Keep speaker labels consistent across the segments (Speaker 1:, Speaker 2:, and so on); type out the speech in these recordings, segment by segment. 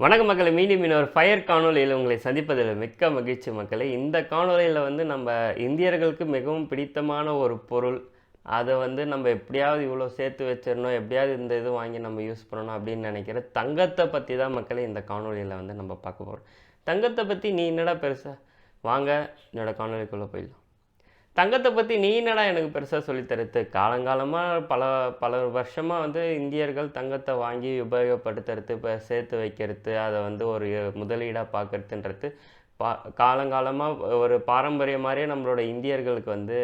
Speaker 1: வணக்க மக்களை, மீண்டும் இன்னொரு ஃபயர் காணொலியில் உங்களை சந்திப்பதில் மிக்க மகிழ்ச்சி மக்களே. இந்த காணொலியில் நம்ம இந்தியர்களுக்கு மிகவும் பிடித்தமான ஒரு பொருள், அதை நம்ம எப்படியாவது இவ்வளோ சேர்த்து வச்சிடணும், எப்படியாவது இந்த இது வாங்கி நம்ம யூஸ் பண்ணணும் அப்படின்னு நினைக்கிற தங்கத்தை பற்றி தான் மக்களே இந்த காணொலியில் நம்ம பார்க்க போகிறோம். தங்கத்தை பற்றி நீ என்னடா பெருசாக வாங்க என்னோடய காணொலிக்குள்ளே போயிடலாம். தங்கத்தை பற்றி நீ என்னடா எனக்கு பெருசாக சொல்லித்தரது? காலங்காலமாக பல வருஷமாக இந்தியர்கள் தங்கத்தை வாங்கி உபயோகப்படுத்துறது, இப்போ சேர்த்து வைக்கிறது, அதை ஒரு முதலீடாக பார்க்கறதுன்றது காலங்காலமாக ஒரு பாரம்பரியம் மாதிரியே நம்மளோட இந்தியர்களுக்கு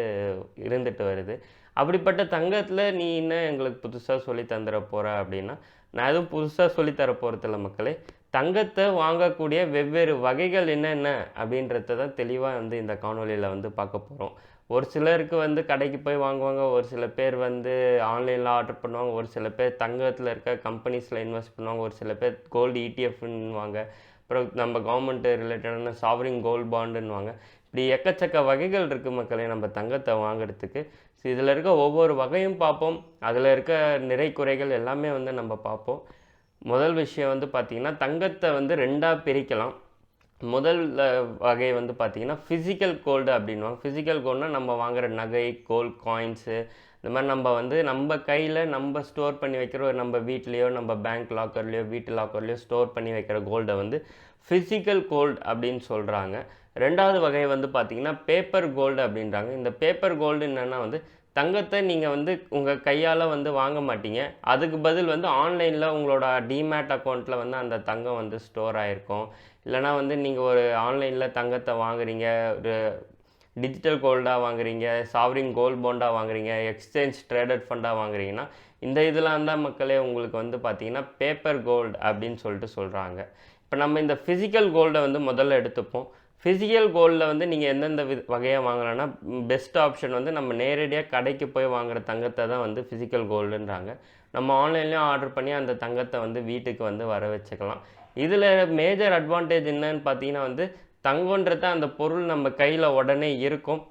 Speaker 1: இருந்துட்டு வருது. அப்படிப்பட்ட தங்கத்தில் நீ இன்னும் எங்களுக்கு புதுசாக சொல்லி தந்துட போகிற அப்படின்னா, நான் எதுவும் புதுசாக சொல்லித்தர போகிறதில்ல மக்களே. தங்கத்தை வாங்கக்கூடிய வெவ்வேறு வகைகள் என்னென்ன அப்படின்றத தான் தெளிவாக இந்த காணொலியில் பார்க்க போகிறோம். ஒரு சிலருக்கு கடைக்கு போய் வாங்குவாங்க, ஒரு சில பேர் ஆன்லைனில் ஆர்டர் பண்ணுவாங்க, ஒரு சில பேர் தங்கத்தில் இருக்க கம்பெனிஸில் இன்வெஸ்ட் பண்ணுவாங்க, ஒரு சில பேர் கோல்டு இடிஎஃப்னுவாங்க, அப்புறம் நம்ம கவர்மெண்ட்டு ரிலேட்டடான சாவரின் கோல்டு பாண்டுன்னுவாங்க. இப்படி எக்கச்சக்க வகைகள் இருக்குது மக்களே நம்ம தங்கத்தை வாங்குறதுக்கு. ஸோ இதில் இருக்க ஒவ்வொரு வகையும் பார்ப்போம், அதில் இருக்க நிறை குறைகள் எல்லாமே நம்ம பார்ப்போம். முதல் விஷயம் பார்த்திங்கன்னா, தங்கத்தை ரெண்டாக பிரிக்கலாம். முதல் வகை பார்த்திங்கன்னா ஃபிசிக்கல் கோல்டு அப்படின்வாங்க. ஃபிசிக்கல் கோல்டுனால் நம்ம வாங்குகிற நகை, கோல்டு காயின்ஸு, இந்த மாதிரி நம்ம கையில் நம்ம ஸ்டோர் பண்ணி வைக்கிற நம்ம வீட்லேயோ நம்ம பேங்க் லாக்கர்லேயோ வீட்டு லாக்கர்லேயோ ஸ்டோர் பண்ணி வைக்கிற கோல்டை ஃபிசிக்கல் கோல்டு அப்படின்னு சொல்கிறாங்க. ரெண்டாவது வகை பார்த்திங்கன்னா பேப்பர் கோல்டு அப்படின்றாங்க. இந்த பேப்பர் கோல்டு என்னென்னா தங்கத்தை நீங்கள் உங்கள் கையால் வாங்க மாட்டீங்க, அதுக்கு பதில் ஆன்லைனில் உங்களோட டிமேட் அக்கௌண்ட்டில் அந்த தங்கம் ஸ்டோர் ஆகிருக்கும். இல்லைனா நீங்கள் ஒரு ஆன்லைனில் தங்கத்தை வாங்குறீங்க, ஒரு டிஜிட்டல் கோல்டாக வாங்குறீங்க, சாவரின் கோல்டு பாண்டாக வாங்குறீங்க, எக்ஸ்சேஞ்ச் ட்ரேடட் ஃபண்டாக வாங்குறீங்கன்னா, இந்த இதெல்லாம் தான் மக்களே உங்களுக்கு பார்த்திங்கன்னா பேப்பர் கோல்டு அப்படின்னு சொல்கிறாங்க. இப்போ நம்ம இந்த ஃபிசிக்கல் கோல்டை முதல்ல எடுத்துப்போம். ஃபிசிக்கல் கோல்டில் நீங்கள் எந்தெந்த வகையாக வாங்கலான்னா, பெஸ்ட் ஆப்ஷன் நம்ம நேரடியாக கடைக்கு போய் வாங்குகிற தங்கத்தை தான் ஃபிசிக்கல் கோல்டுன்றாங்க. நம்ம ஆன்லைன்லேயும் ஆர்டர் பண்ணி அந்த தங்கத்தை வீட்டுக்கு வர வச்சுக்கலாம். இதில் மேஜர் அட்வான்டேஜ் என்னன்னு பார்த்தீங்கன்னா, தங்கன்றது அந்த பொருள் நம்ம கையில் உடனே இருக்கும்.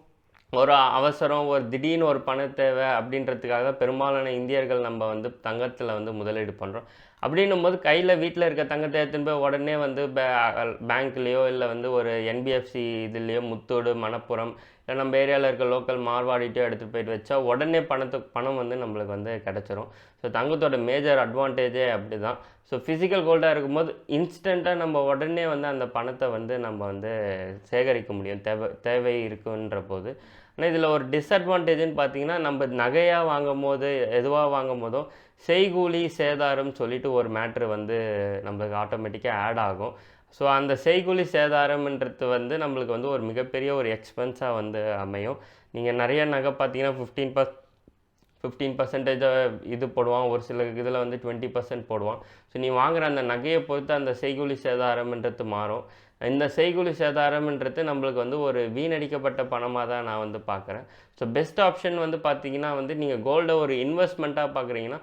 Speaker 1: ஒரு அவசரம், ஒரு திடீர்னு ஒரு பண தேவை அப்படின்றதுக்காக பெரும்பாலான இந்தியர்கள் நம்ம தங்கத்தில் முதலீடு பண்ணுறோம். அப்படின்னும் போது கையில் வீட்டில் இருக்க தங்கத்தை எடுத்துன்னு போய் உடனே பேங்க்லேயோ இல்லை ஒரு என்பிஎஃப்சி இதுலேயோ, முத்தோடு, மணப்புரம், இல்லை நம்ம ஏரியாவில் இருக்க லோக்கல் மார்வாடிட்டையோ எடுத்துகிட்டு போயிட்டு வச்சா உடனே பணம் நம்மளுக்கு கிடச்சிரும். ஸோ தங்கத்தோட மேஜர் அட்வான்டேஜே அப்படி தான். ஸோ ஃபிசிக்கல் கோல்டாக இருக்கும்போது இன்ஸ்டண்ட்டாக நம்ம உடனே அந்த பணத்தை நம்ம சேகரிக்க முடியும், தேவை இருக்குன்ற போது. ஆனால் இதில் ஒரு டிஸ்அட்வான்டேஜ்னு பார்த்தீங்கன்னா, நம்ம நகையாக வாங்கும் போது, எதுவாக வாங்கும் போதும் செய்கூலி சேதாரம் சொல்லிட்டு ஒரு மேட்ரு நம்மளுக்கு ஆட்டோமேட்டிக்காக ஆட் ஆகும். ஸோ அந்த செய்கூலி சேதாரம்ன்றது நம்மளுக்கு ஒரு மிகப்பெரிய ஒரு எக்ஸ்பென்ஸாக அமையும். நீங்கள் நிறைய நகை பார்த்தீங்கன்னா 15% இது போடுவான், ஒரு சில இதில் 20% போடுவான். ஸோ நீ வாங்குகிற அந்த நகையை பொறுத்து அந்த செய்கூலி சேதாரம்ன்றது மாறும். இந்த செய்கூலி சேதாரம்ன்றது நம்மளுக்கு ஒரு வீணடிக்கப்பட்ட பணமாக தான் நான் பார்க்குறேன். ஸோ பெஸ்ட் ஆப்ஷன் பார்த்தீங்கன்னா நீங்கள் கோல்டை ஒரு இன்வெஸ்ட்மெண்ட்டாக பார்க்குறீங்கன்னா,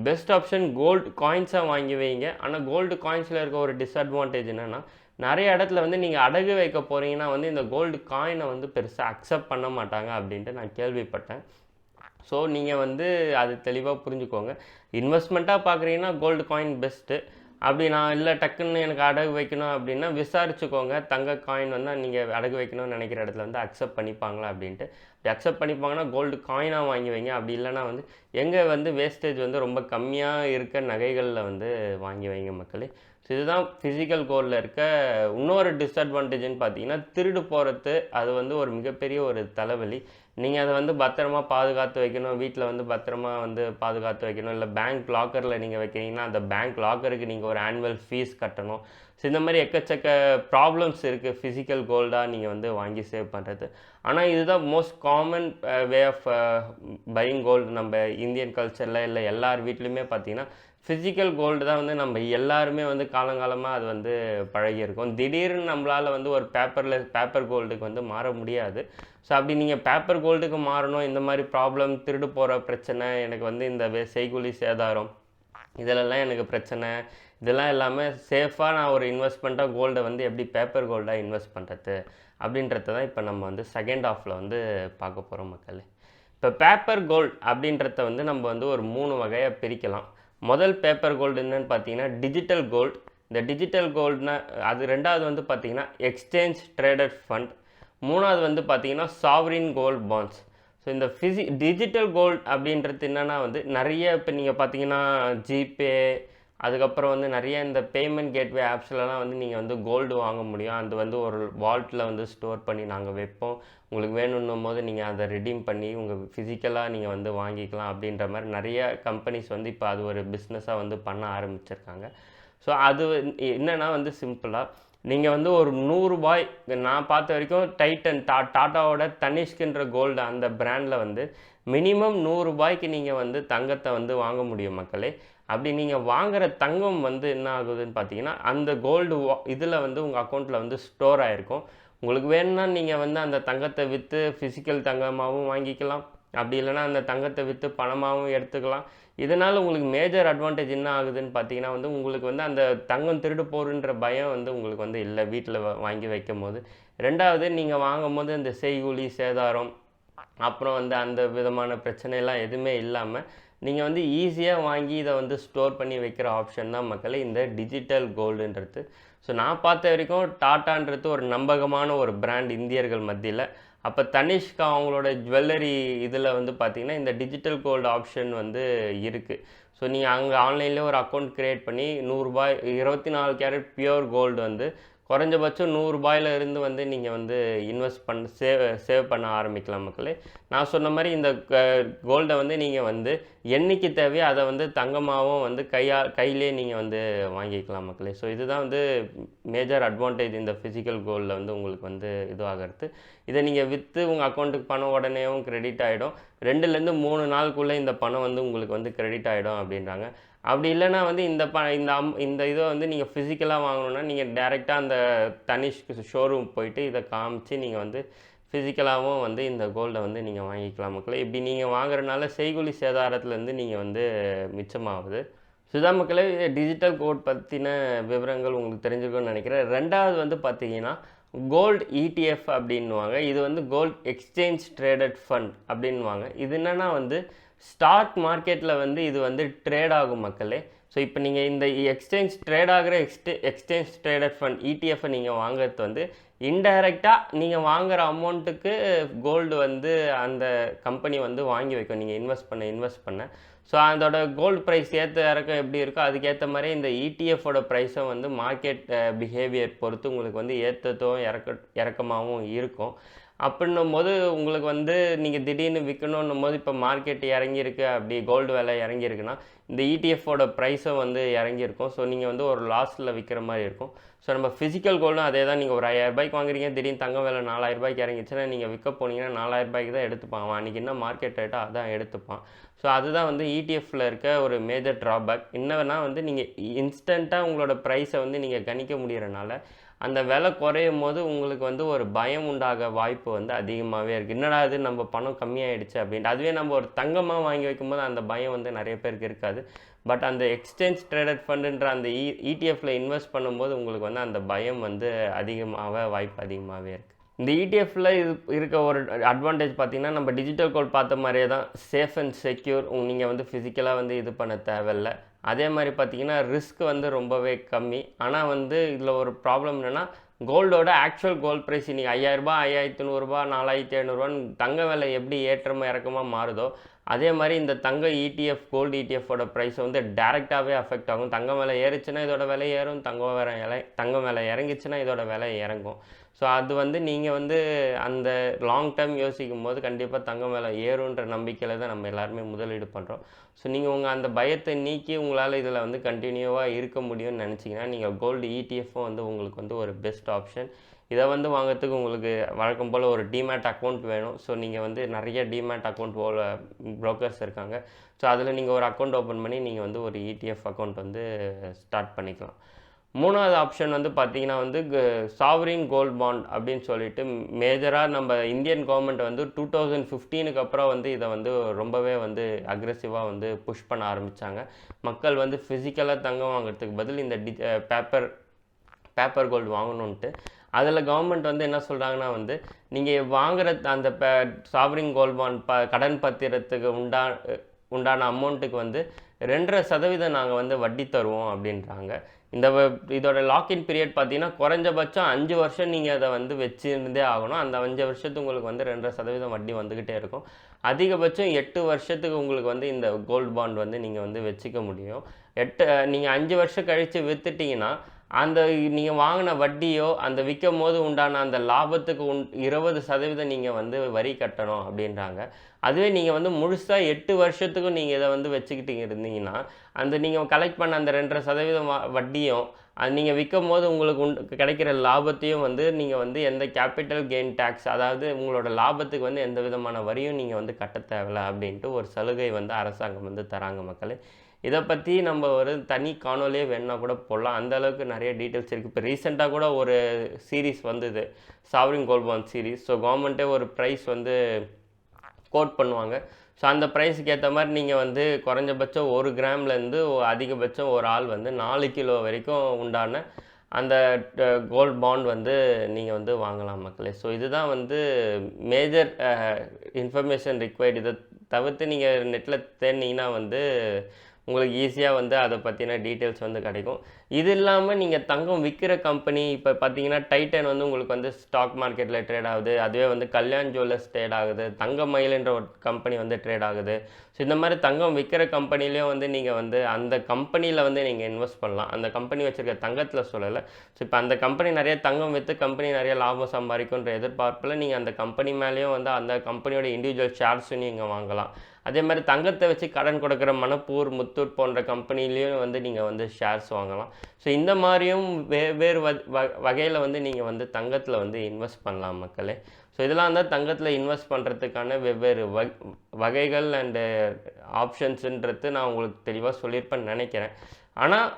Speaker 1: பெஸ்ட் ஆப்ஷன் கோல்டு காயின்ஸாக வாங்கி வைங்க. ஆனால் கோல்டு காயின்ஸில் இருக்க ஒரு டிஸ்அட்வான்டேஜ் என்னென்னா, நிறைய இடத்துல நீங்கள் அடகு வைக்க போகிறீங்கன்னா இந்த கோல்டு காயினை பெருசாக அக்செப்ட் பண்ண மாட்டாங்க அப்படின்ட்டு நான் கேள்விப்பட்டேன். ஸோ நீங்கள் அது தெளிவாக புரிஞ்சுக்கோங்க. இன்வெஸ்ட்மெண்ட்டாக பார்க்குறீங்கன்னா கோல்டு காயின் பெஸ்ட்டு. அப்படி நான் இல்லை டக்குன்னு எனக்கு அடகு வைக்கணும் அப்படின்னா விசாரிச்சுக்கோங்க. தங்க காயின் நீங்கள் அடகு வைக்கணும்னு நினைக்கிற இடத்துல அக்செப்ட் பண்ணிப்பாங்களா அப்படின்ட்டு. அப்படி அக்செப்ட் பண்ணிப்பாங்கன்னா கோல்டு காயினாக வாங்கி வைங்க. அப்படி இல்லைனா எங்கே வேஸ்டேஜ் ரொம்ப கம்மியாக இருக்க நகைகளில் வாங்கி வைங்க மக்களே. ஸோ இதுதான் ஃபிசிக்கல் கோல்டில் இருக்க இன்னொரு டிஸ்அட்வான்டேஜ்னு பார்த்தீங்கன்னா, திருடு போகிறது. அது ஒரு மிகப்பெரிய ஒரு தலைவலி. நீங்கள் அதை பத்திரமா பாதுகாத்து வைக்கணும், வீட்டில் பத்திரமா பாதுகாத்து வைக்கணும். இல்லை பேங்க் லாக்கரில் நீங்கள் வைக்கிறீங்கன்னா அந்த பேங்க் லாக்கருக்கு நீங்கள் ஒரு ஆனுவல் ஃபீஸ் கட்டணும். ஸோ இந்த மாதிரி எக்கச்சக்க ப்ராப்ளம்ஸ் இருக்குது ஃபிசிக்கல் கோல்டாக நீங்கள் வாங்கி சேவ் பண்ணுறது. ஆனால் இதுதான் most common way of buying gold. நம்ம இந்தியன் கல்ச்சரில் இல்லை எல்லார் வீட்லேயுமே பார்த்தீங்கன்னா ஃபிசிக்கல் கோல்டு தான் நம்ம எல்லாருமே காலங்காலமாக அது பழகியிருக்கோம். திடீர்னு நம்மளால் ஒரு பேப்பர் கோல்டுக்கு மாற முடியாது. ஸோ அப்படி நீங்கள் பேப்பர் கோல்டுக்கு மாறணும், இந்த மாதிரி ப்ராப்ளம், திருடு போகிற பிரச்சனை, எனக்கு இந்த செய்கூலி சேதாரம், இதிலெல்லாம் எனக்கு பிரச்சனை, இதெல்லாம் இல்லாமல் சேஃபாக நான் ஒரு இன்வெஸ்ட்மெண்ட்டாக கோல்டை எப்படி பேப்பர் கோல்டாக இன்வெஸ்ட் பண்ணுறது அப்படின்றத தான் இப்போ நம்ம செகண்ட் ஹாஃபில் பார்க்க போகிறோம் மக்களே. இப்போ பேப்பர் கோல்டு அப்படின்றத நம்ம ஒரு 3 வகையாக பிரிக்கலாம். முதல் பேப்பர் கோல்டு என்னன்னு பார்த்தீங்கன்னா டிஜிட்டல் கோல்டு, இந்த டிஜிட்டல் கோல்டுனா அது ரெண்டாவது வந்து பார்த்தீங்கன்னா எக்ஸ்சேஞ்ச் ட்ரேடட் ஃபண்ட், மூணாவது வந்து பார்த்தீங்கன்னா சாவரின் கோல்ட் பாண்ட்ஸ். ஸோ இந்த டிஜிட்டல் கோல்டு அப்படின்றது என்னென்னா வந்து நிறைய இப்போ நீங்கள் பார்த்தீங்கன்னா ஜிபே, அதுக்கப்புறம் வந்து நிறைய இந்த பேமெண்ட் கேட்வே ஆப்ஸ்லலாம் வந்து நீங்கள் வந்து கோல்டு வாங்க முடியும். அது வந்து ஒரு வால்ட்டில் வந்து ஸ்டோர் பண்ணி நாங்கள் வைப்போம். உங்களுக்கு வேணுன்னும் போது நீங்கள் அதை ரெடீம் பண்ணி உங்கள் ஃபிசிக்கலாக நீங்கள் வந்து வாங்கிக்கலாம் அப்படின்ற மாதிரி நிறைய கம்பெனிஸ் வந்து இப்போ அது ஒரு பிஸ்னஸாக வந்து பண்ண ஆரம்பிச்சிருக்காங்க. ஸோ அது என்னென்னா வந்து சிம்பிளாக நீங்கள் வந்து ஒரு ரூ. 100 நான் பார்த்த வரைக்கும் டைட்டன் டாட்டாவோட தனிஷ்குன்ற கோல்டு அந்த பிராண்டில் வந்து மினிமம் ரூ. 100 நீங்கள் வந்து தங்கத்தை வந்து வாங்க முடியும் மக்களே. அப்படி நீங்கள் வாங்குகிற தங்கம் வந்து என்ன ஆகுதுன்னு பார்த்தீங்கன்னா அந்த கோல்டு இதில் வந்து உங்கள் அக்கௌண்ட்டில் வந்து ஸ்டோர் ஆகிருக்கும். உங்களுக்கு வேணும்னா நீங்கள் வந்து அந்த தங்கத்தை விற்று ஃபிசிக்கல் தங்கமாகவும் வாங்கிக்கலாம், அப்படி இல்லைனா அந்த தங்கத்தை விற்று பணமாகவும் எடுத்துக்கலாம். இதனால் உங்களுக்கு மேஜர் அட்வான்டேஜ் என்ன ஆகுதுன்னு பார்த்தீங்கன்னா வந்து உங்களுக்கு வந்து அந்த தங்கம் திருடு போகிற பயம் வந்து உங்களுக்கு வந்து இல்லை வீட்டில் வாங்கி வைக்கும் போது. ரெண்டாவது நீங்கள் வாங்கும் போது இந்த செய்கூலி சேதாரம் அப்புறம் வந்து அந்த விதமான பிரச்சனைலாம் எதுவுமே இல்லாமல் நீங்கள் வந்து ஈஸியாக வாங்கி இதை வந்து ஸ்டோர் பண்ணி வைக்கிற ஆப்ஷன் தான் மக்களே இந்த டிஜிட்டல் கோல்டுன்றது. ஸோ நான் பார்த்த வரைக்கும் டாட்டான்றது ஒரு நம்பகமான ஒரு பிராண்ட் இந்தியர்கள் மத்தியில். அப்போ தனிஷ்கா அவங்களோட ஜுவல்லரி இதில் வந்து பார்த்திங்கன்னா இந்த டிஜிட்டல் கோல்டு ஆப்ஷன் வந்து இருக்குது. ஸோ நீங்கள் அங்கே ஆன்லைன்லேயே ஒரு அக்கௌண்ட் க்ரியேட் பண்ணி ரூ. 24 கேரட் பியூர் கோல்டு வந்து குறைஞ்சபட்சம் ரூ. 100 வந்து நீங்கள் வந்து இன்வெஸ்ட் சேவ் பண்ண ஆரம்பிக்கலாம் மக்களே. நான் சொன்ன மாதிரி இந்த கோல்டை வந்து நீங்கள் வந்து என்னைக்கு தேவையோ அதை வந்து தங்கமாகவும் வந்து கையிலே நீங்கள் வந்து வாங்கிக்கலாம் மக்களே. ஸோ இதுதான் வந்து மேஜர் அட்வான்டேஜ் இந்த ஃபிசிக்கல் கோல்டில் வந்து உங்களுக்கு வந்து இதுவாகிறது. இதை நீங்கள் விற்று உங்கள் அக்கௌண்ட்டுக்கு பணம் உடனேவும் கிரெடிட் ஆகிடும். 2லேருந்து 3 நாளுக்குள்ளே இந்த பணம் வந்து உங்களுக்கு வந்து கிரெடிட் ஆகிடும் அப்படின்றாங்க. அப்படி இல்லைனா வந்து இந்த இதை வந்து நீங்கள் ஃபிசிக்கலாக வாங்கணுன்னா நீங்கள் டேரெக்டாக அந்த தனிஷ்க்கு ஷோரூம் போயிட்டு இதை காமிச்சு நீங்கள் வந்து ஃபிசிக்கலாகவும் வந்து இந்த கோல்டை வந்து நீங்கள் வாங்கிக்கலாம் மக்களே. இப்படி நீங்கள் வாங்குறதுனால செய்கூலி சேதாரத்துலேருந்து நீங்கள் வந்து மிச்சமாகுது. சுதா மக்களே, டிஜிட்டல் கோல்ட் பற்றின விவரங்கள் உங்களுக்கு தெரிஞ்சிருக்கும்னு நினைக்கிறேன். ரெண்டாவது வந்து பார்த்தீங்கன்னா கோல்டு இடிஎஃப் அப்படின்வாங்க. இது வந்து கோல்ட் எக்ஸ்சேஞ்ச் ட்ரேடட் ஃபண்ட் அப்படின்வாங்க. இது என்னென்னா வந்து ஸ்டாக் மார்க்கெட்டில் வந்து இது வந்து ட்ரேட் ஆகும் மக்களே. ஸோ இப்போ நீங்கள் இந்த எக்ஸ்சேஞ்ச் ட்ரேட் ஆகிற எக்ஸ்சேஞ்ச் ட்ரேடட் ஃபண்ட் இடிஎஃப்பை நீங்கள் வாங்குறது வந்து இன்டைரக்டாக நீங்கள் வாங்குகிற அமௌண்ட்டுக்கு கோல்டு வந்து அந்த கம்பெனி வந்து வாங்கி வைக்கும் நீங்கள் இன்வெஸ்ட் பண்ண. ஸோ அதோட கோல்டு ப்ரைஸ் ஏற்ற இறக்கம் எப்படி இருக்கோ அதுக்கேற்ற மாதிரி இந்த இடிஎஃபோட ப்ரைஸும் வந்து மார்க்கெட் பிஹேவியர் பொறுத்து உங்களுக்கு வந்து ஏற்றத்தும் இறக்கமாகவும் இருக்கும். அப்படின்னும் போது உங்களுக்கு வந்து நீங்கள் திடீர்னு விற்கணுன்னும் போது இப்போ மார்க்கெட் இறங்கியிருக்கு, அப்படி கோல்டு விலை இறங்கியிருக்குன்னா இந்த இடிஎஃபோட ப்ரைஸும் வந்து இறங்கியிருக்கும். ஸோ நீங்கள் வந்து ஒரு லாஸில் விற்கிற மாதிரி இருக்கும். ஸோ நம்ம ஃபிசிக்கல் கோல்டும் அதே தான். நீங்கள் ஒரு 5000 வாங்குறீங்க, திடீர்னு தங்கம் விலை 4000 இறங்கிச்சுன்னா நீங்கள் விற்க போனீங்கன்னா 4000 தான் எடுத்துப்பான். அவன் அன்றைக்கி என்ன மார்க்கெட் ரேட்டோ அதான் எடுத்துப்பான். ஸோ அதுதான் வந்து இடிஎஃப்பில் இருக்க ஒரு மேஜர் ட்ராபேக். என்னன்னா வந்து நீங்கள் இன்ஸ்டண்ட்டாக உங்களோட ப்ரைஸை வந்து நீங்கள் கணிக்க முடியறனால அந்த விலை குறையும் போது உங்களுக்கு வந்து ஒரு பயம் உண்டாக வாய்ப்பு வந்து அதிகமாகவே இருக்குது. என்னடா இது நம்ம பணம் கம்மியாகிடுச்சு அப்படின்ட்டு. அதுவே நம்ம ஒரு தங்கமாக வாங்கி வைக்கும்போது அந்த பயம் வந்து நிறைய பேருக்கு இருக்காது. பட் அந்த எக்ஸ்சேஞ்ச் ட்ரேடட் ஃபண்டுன்ற அந்த இடிஎஃப்பில் இன்வெஸ்ட் பண்ணும்போது உங்களுக்கு வந்து அந்த பயம் வந்து வாய்ப்பு அதிகமாகவே இருக்குது. இந்த இடிஎஃப்பில் இருக்க ஒரு அட்வான்டேஜ் பார்த்திங்கன்னா நம்ம டிஜிட்டல் கோல்ட் பார்த்த மாதிரியே தான் சேஃப் அண்ட் செக்யூர். நீங்கள் வந்து ஃபிசிக்கலாக வந்து இது பண்ண தேவையில்லை. அதே மாதிரி பார்த்திங்கன்னா ரிஸ்க் வந்து ரொம்பவே கம்மி. ஆனால் வந்து இதில் ஒரு ப்ராப்ளம் என்னென்னா கோல்டோட ஆக்சுவல் கோல்ட் ப்ரைஸ் இன்றைக்கி 5000, 5500, 4500 தங்க விலை எப்படி ஏற்றமாக இறக்கமாக மாறுதோ அதே மாதிரி இந்த தங்க இடிஎஃப் கோல்டு இடிஎஃபோட ப்ரைஸை வந்து டேரெக்டாகவே அஃபெக்ட் ஆகும். தங்கம் விலை ஏறிச்சுன்னா இதோட விலை ஏறும், தங்கம் விலை இறங்கிச்சுன்னா இதோட விலை இறங்கும். ஸோ அது வந்து நீங்கள் வந்து அந்த லாங் டேர்ம் யோசிக்கும் போது கண்டிப்பாக தங்கம் விலை ஏறுன்ற நம்பிக்கையில் தான் நம்ம எல்லாருமே முதலீடு பண்ணுறோம். ஸோ நீங்கள் உங்கள் அந்த பயத்தை நீக்கி உங்களால் இதில் வந்து கண்டினியூவாக இருக்க முடியும்னு நினச்சிங்கன்னா நீங்கள் கோல்டு இடிஎஃப்பும் வந்து உங்களுக்கு வந்து ஒரு பெஸ்ட் ஆப்ஷன். இதை வந்து வாங்கிறதுக்கு உங்களுக்கு வழக்கம் போல் ஒரு டிமேட் அக்கௌண்ட் வேணும். ஸோ நீங்கள் வந்து நிறைய டிமேட் அக்கௌண்ட் ப்ரோக்கர்ஸ் இருக்காங்க. ஸோ அதில் நீங்கள் ஒரு அக்கௌண்ட் ஓப்பன் பண்ணி நீங்கள் வந்து ஒரு இடிஎஃப் அக்கௌண்ட் வந்து ஸ்டார்ட் பண்ணிக்கலாம். மூணாவது ஆப்ஷன் வந்து பார்த்திங்கன்னா வந்து சாவரின் கோல்ட் பாண்ட் அப்படின்னு சொல்லிட்டு மேஜராக நம்ம இந்தியன் கவர்மெண்ட் வந்து 2015 அப்புறம் வந்து இதை வந்து ரொம்பவே வந்து அக்ரெசிவாக வந்து புஷ் பண்ண ஆரம்பித்தாங்க. மக்கள் வந்து ஃபிசிக்கலாக தங்கம் வாங்குறதுக்கு பதில் இந்த பேப்பர் கோல்டு வாங்கணுன்ட்டு. அதில் கவர்மெண்ட் வந்து என்ன சொல்கிறாங்கன்னா வந்து நீங்கள் வாங்குகிற அந்த சாவரின் கோல்ட் பாண்ட் கடன் பத்திரத்துக்கு உண்டான அமௌண்ட்டுக்கு வந்து 2.5% நாங்கள் வந்து வட்டி தருவோம் அப்படின்றாங்க. இதோட லாக்இன் பீரியட் பார்த்தீங்கன்னா குறைஞ்சபட்சம் 5 வருஷம் நீங்கள் அதை வந்து வச்சுருந்தே ஆகணும். அந்த 5 வருஷத்துக்கு உங்களுக்கு வந்து 2.5% வட்டி வந்துக்கிட்டே இருக்கும். அதிகபட்சம் 8 வருஷத்துக்கு உங்களுக்கு வந்து இந்த கோல்டு பாண்ட் வந்து நீங்கள் வந்து வச்சுக்க முடியும். நீங்கள் 5 வருஷம் கழித்து விற்றுட்டிங்கன்னா அந்த நீங்கள் வாங்கின வட்டியோ அந்த விற்கும்போது உண்டான அந்த லாபத்துக்கு 20% நீங்கள் வந்து வரி கட்டணும் அப்படின்றாங்க. அதுவே நீங்கள் வந்து முழுசாக 8 வருஷத்துக்கும் நீங்கள் இதை வந்து வச்சுக்கிட்டு இருந்தீங்கன்னா அந்த நீங்கள் கலெக்ட் பண்ண அந்த 2.5% வட்டியும் அது நீங்கள் விற்கும்போது உங்களுக்கு கிடைக்கிற லாபத்தையும் வந்து நீங்கள் வந்து எந்த கேபிட்டல் கெயின் டேக்ஸ், அதாவது உங்களோட லாபத்துக்கு வந்து எந்த விதமான வரியும் நீங்கள் வந்து கட்ட தேவையில்ல அப்படின்ட்டு ஒரு சலுகை வந்து அரசாங்கம் வந்து தராங்க மக்களே. இதை பற்றி நம்ம ஒரு தனி காணொலியே வேணுன்னா கூட போடலாம். அந்த அளவுக்கு நிறைய டீட்டெயில்ஸ் இருக்குது. இப்போ ரீசெண்டாக கூட ஒரு சீரீஸ் வந்தது, sovereign gold bond series. So கவர்மெண்ட்டே ஒரு ப்ரைஸ் வந்து கோட் பண்ணுவாங்க. ஸோ அந்த ப்ரைஸுக்கு ஏற்ற மாதிரி நீங்கள் வந்து குறைஞ்சபட்சம் 1 கிராம்லேருந்து அதிகபட்சம் ஒரு ஆள் வந்து 4 கிலோ வரைக்கும் உண்டான அந்த கோல்ட் பாண்ட் வந்து நீங்கள் வந்து வாங்கலாம் மக்களே. ஸோ இதுதான் வந்து மேஜர் இன்ஃபர்மேஷன் ரிக்வயர்டு. இதை தவிர்த்து நீங்கள் நெட்டில் தேடினீங்கன்னா வந்து உங்களுக்கு ஈஸியாக வந்து அதை பற்றின டீட்டெயில்ஸ் வந்து கிடைக்கும். இது இல்லாமல் நீங்கள் தங்கம் விற்கிற கம்பெனி இப்போ பார்த்தீங்கன்னா டைட்டன் வந்து உங்களுக்கு வந்து ஸ்டாக் மார்க்கெட்டில் ட்ரேட் ஆகுது. அதுவே வந்து கல்யாண் ஜுவல்லர்ஸ் ட்ரேட் ஆகுது. தங்க மயில்ன்ற ஒரு கம்பெனி வந்து ட்ரேட் ஆகுது. ஸோ இந்த மாதிரி தங்கம் விற்கிற கம்பெனிலேயும் வந்து நீங்கள் வந்து அந்த கம்பெனியில் வந்து நீங்கள் இன்வெஸ்ட் பண்ணலாம். அந்த கம்பெனி வச்சுருக்க தங்கத்தில் சொல்லலை. ஸோ இப்போ அந்த கம்பெனி நிறைய தங்கம் விற்று கம்பெனி நிறைய லாபம் சம்பாதிக்குன்ற எதிர்பார்ப்பில் நீங்கள் அந்த கம்பெனி மேலேயும் வந்து அந்த கம்பெனியோட இண்டிவிஜுவல் ஷேர்ஸும் நீங்கள் வாங்கலாம். அதே மாதிரி தங்கத்தை வச்சு கடன் கொடுக்குற மணப்பூர், முத்தூட் போன்ற கம்பெனிலையும் வந்து நீங்கள் வந்து ஷேர்ஸ் வாங்கலாம். ஸோ இந்த மாதிரியும் வேறு வகையில் வந்து நீங்கள் வந்து தங்கத்தில் வந்து இன்வெஸ்ட் பண்ணலாம் மக்களே. ஸோ இதெல்லாம் தான் தங்கத்தில் இன்வெஸ்ட் பண்ணுறதுக்கான வெவ்வேறு வகைகள் அண்டு ஆப்ஷன்ஸுன்றது நான் உங்களுக்கு தெளிவாக சொல்லியிருப்பேன்னு நினைக்கிறேன். ஆனால்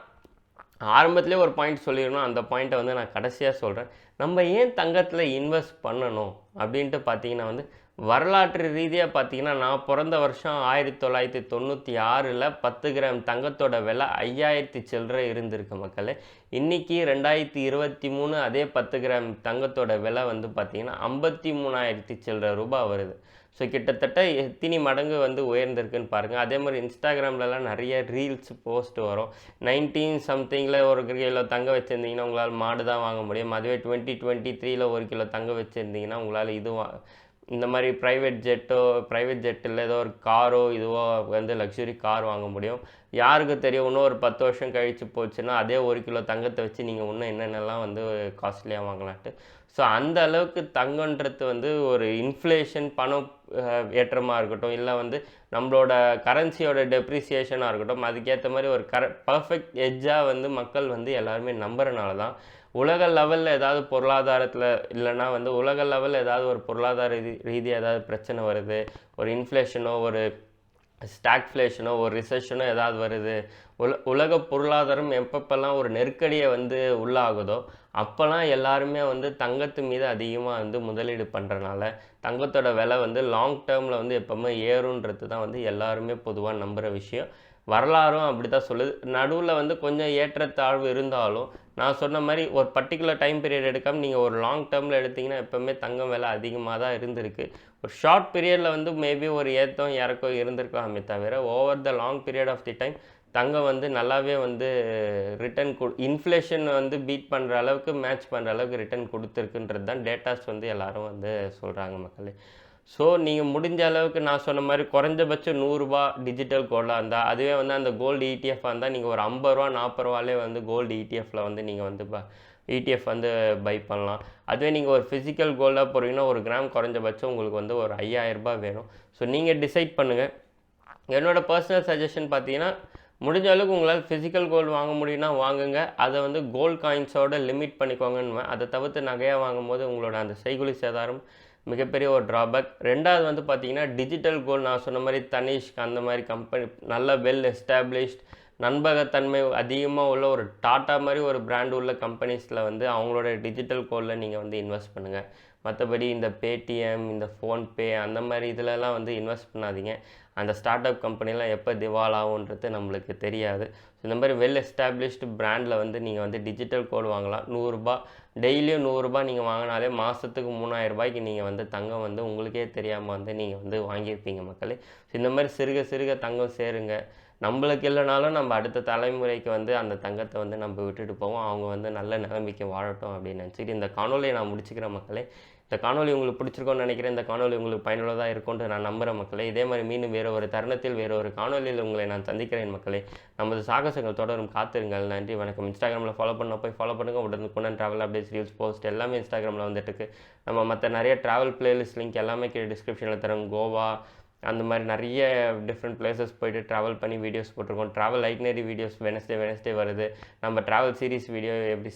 Speaker 1: ஆரம்பத்துலேயே ஒரு பாயிண்ட் சொல்லிடணும், அந்த பாயிண்ட்டை வந்து நான் கடைசியாக சொல்கிறேன். நம்ம ஏன் தங்கத்தில் இன்வெஸ்ட் பண்ணணும் அப்படின்ட்டு பார்த்தீங்கன்னா வந்து வரலாற்று ரீதியாக பார்த்தீங்கன்னா நான் பிறந்த வருஷம் 1996 10 கிராம் தங்கத்தோட விலை 5000 சில்லறை இருந்திருக்கு மக்களே. இன்றைக்கி 2023 அதே 10 கிராம் தங்கத்தோட விலை வந்து பார்த்திங்கன்னா 53,000 சில்லறை ரூபாய் வருது. ஸோ கிட்டத்தட்ட எத்தனை மடங்கு வந்து உயர்ந்திருக்குன்னு பாருங்கள். அதே மாதிரி இன்ஸ்டாகிராம்லலாம் நிறைய ரீல்ஸ் போஸ்ட் வரும். 19 சம்திங்கில் 1 கிலோ தங்க வச்சுருந்தீங்கன்னா உங்களால் மாடு தான் வாங்க முடியும். அதுவே 2023 1 கிலோ தங்க வச்சுருந்தீங்கன்னா உங்களால் இந்த மாதிரி ப்ரைவேட் ஜெட்டில் ஏதோ ஒரு காரோ இதுவோ வந்து லக்ஸுரி கார் வாங்க முடியும். யாருக்கு தெரியும், இன்னும் ஒரு 10 வருஷம் கழித்து போச்சுன்னா அதே 1 கிலோ தங்கத்தை வச்சு நீங்கள் இன்னும் என்னென்னலாம் வந்து காஸ்ட்லியாக வாங்கலான்ட்டு. ஸோ அந்த அளவுக்கு தங்கன்றது வந்து ஒரு இன்ஃப்ளேஷன் பணம் ஏற்றமாக இருக்கட்டும், இல்லை வந்து நம்மளோட கரன்சியோட டெப்ரிசியேஷனாக இருக்கட்டும், அதுக்கேற்ற மாதிரி ஒரு பர்ஃபெக்ட் எட்ஜாக வந்து மக்கள் வந்து எல்லாருமே நம்புறனால தான் உலக லெவலில் ஏதாவது பொருளாதாரத்தில் இல்லைன்னா வந்து உலக லெவலில் ஏதாவது ஒரு பொருளாதார ரீதியாக ஏதாவது பிரச்சனை வருது, ஒரு இன்ஃப்ளேஷனோ ஒரு ஸ்டாக்ஃப்ளேஷனோ ஒரு ரிசெஷனோ ஏதாவது வருது, உலக பொருளாதாரம் எப்பப்பெல்லாம் ஒரு நெருக்கடியை வந்து உள்ளாகுதோ அப்போல்லாம் எல்லாருமே வந்து தங்கத்து மீது அதிகமாக வந்து முதலீடு பண்ணுறனால தங்கத்தோட விலை வந்து லாங் டேர்மில் வந்து எப்போவுமே ஏறுன்றது தான் வந்து எல்லாருமே பொதுவாக நம்புகிற விஷயம். வரலாறும் அப்படி தான் சொல்லுது. நடுவில் வந்து கொஞ்சம் ஏற்றத்தாழ்வு இருந்தாலும் நான் சொன்ன மாதிரி ஒரு பர்டிகுலர் டைம் பீரியட் எடுக்காமல் நீங்கள் ஒரு லாங் டேர்மில் எடுத்திங்கன்னா எப்போவுமே தங்கம் விலை அதிகமாக தான் இருந்திருக்கு. ஒரு ஷார்ட் பீரியடில் வந்து மேபி ஒரு ஏற்றம் இறக்கம் இருந்திருக்கலாமே தவிர over the long period of the time தங்கம் வந்து நல்லாவே வந்து ரிட்டர்ன் இன்ஃப்ளேஷன் வந்து பீட் பண்ணுற அளவுக்கு மேட்ச் பண்ணுற அளவுக்கு ரிட்டர்ன் கொடுத்துருக்குன்றது தான் டேட்டாஸ் வந்து எல்லோரும் வந்து சொல்கிறாங்க மக்களே. ஸோ நீங்கள் முடிஞ்ச அளவுக்கு நான் சொன்ன மாதிரி குறைஞ்சபட்சம் 100 ரூபா டிஜிட்டல் கோல்டாக இருந்தால், அதுவே வந்து அந்த கோல்டு இடிஎஃபாக இருந்தால் நீங்கள் ஒரு 50 ரூபா 40 ரூபாலே வந்து கோல்டு இடிஎஃப்பில் வந்து நீங்கள் வந்து இடிஎஃப் வந்து பை பண்ணலாம். அதுவே நீங்கள் ஒரு ஃபிசிக்கல் கோல்டாக போகிறீங்கன்னா 1 கிராம் குறைஞ்சபட்சம் உங்களுக்கு வந்து ஒரு 5000 ரூபாய் வேணும். ஸோ நீங்கள் டிசைட் பண்ணுங்கள். என்னோடய பர்சனல் சஜஷன் பார்த்தீங்கன்னா முடிஞ்ச அளவுக்கு உங்களால் ஃபிசிக்கல் கோல்டு வாங்க முடியும்னா வாங்குங்க. அதை வந்து கோல்டு காயின்ஸோட லிமிட் பண்ணிக்கோங்கன்னு. அதை தவிர்த்து நகையாக வாங்கும்போது உங்களோட அந்த செய்குலி சேதாரம் மிகப்பெரிய ஒரு ட்ராபேக். ரெண்டாவது வந்து பார்த்திங்கன்னா டிஜிட்டல் கோல்டு நான் சொன்ன மாதிரி தனிஷ்க் அந்த மாதிரி கம்பெனி நல்ல வெல் எஸ்டாப்ளிஷ்ட் நண்பகத்தன்மை அதிகமாக உள்ள ஒரு டாட்டா மாதிரி ஒரு பிராண்டு உள்ள கம்பெனிஸில் வந்து அவங்களோட டிஜிட்டல் கோல்டில் நீங்கள் வந்து இன்வெஸ்ட் பண்ணுங்கள். மற்றபடி இந்த பேடிஎம், இந்த ஃபோன்பே அந்த மாதிரி இதிலலாம் வந்து இன்வெஸ்ட் பண்ணாதீங்க. அந்த ஸ்டார்ட் அப் கம்பெனிலாம் எப்போ திவால் ஆகுன்றது நம்மளுக்கு தெரியாது. இந்த மாதிரி வெல் எஸ்டாப்ளிஷ்டு பிராண்டில் வந்து நீங்கள் வந்து டிஜிட்டல் கோல்டு வாங்கலாம். 100 ரூபா டெய்லியும் 100 ரூபா நீங்கள் வாங்கினாலே மாதத்துக்கு 3000 ரூபாய்க்கு நீங்கள் வந்து தங்கம் வந்து உங்களுக்கே தெரியாமல் வந்து நீங்கள் வந்து வாங்கியிருப்பீங்க மக்களே. ஸோ இந்த மாதிரி சிறுக சிறுக தங்கம் சேருங்க. நம்மளுக்கு இல்லைனாலும் நம்ம அடுத்த தலைமுறைக்கு வந்து அந்த தங்கத்தை வந்து நம்ம விட்டுட்டு போவோம். அவங்க வந்து நல்ல நிலைமைக்கு வாழட்டும் அப்படின்னு நினச்சிட்டு இந்த காணொலியை நான் முடிச்சுக்கிறேன் மக்களே. இந்த காணொலி உங்களுக்கு பிடிச்சிருக்கோன்னு நினைக்கிறேன். இந்த காணொலி உங்களுக்கு பயனுள்ளதாக இருக்கும்னு நான் நம்புகிறேன் மக்களே. இதே மாதிரி மீண்டும் வேறு ஒரு தருணத்தில் வேறு ஒரு காணொலியில் உங்களை நான் சந்திக்கிறேன் மக்களே. நமது சாகசங்கள் தொடரும், காத்திருங்கள். நன்றி, வணக்கம். இன்ஸ்டாகிராமில் ஃபாலோ பண்ண போய் ஃபாலோ பண்ணுங்கள். உடனுக்குடன் ட்ராவல் அப்டேட்ஸ், ரீல்ஸ், போஸ்ட் எல்லாமே இன்ஸ்டாகிராமில் வந்துட்டுருக்கு. நம்ம மற்ற நிறைய ட்ராவல் பிளேலிஸ்ட் லிங்க் எல்லாமே கீழே டிஸ்கிரிப்ஷனில் தரோம். கோவா அந்த மாதிரி நிறைய டிஃப்ரெண்ட் பிளேசஸ் போய்ட்டு ட்ராவல் பண்ணி வீடியோஸ் போட்டிருக்கோம். ட்ராவல் ஐட்னரி வீடியோஸ் வெனஸ்டே வருது. நம்ம ட்ராவல் சீரிஸ் வீடியோ எப்படி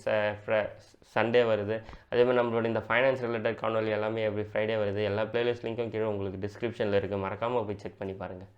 Speaker 1: சண்டே வருது. அதே மாதிரி நம்மளோட இந்த ஃபைனான்ஸ் ரிலேட்டட் காணொலி எல்லாமே எவ்ரி ஃப்ரைடே வருது. எல்லா பிளேலிஸ்ட் லிங்க்கும் கீழே உங்களுக்கு டிஸ்கிரிப்ஷனில் இருக்குது. மறக்காமல் போய் செக் பண்ணி பாருங்கள்.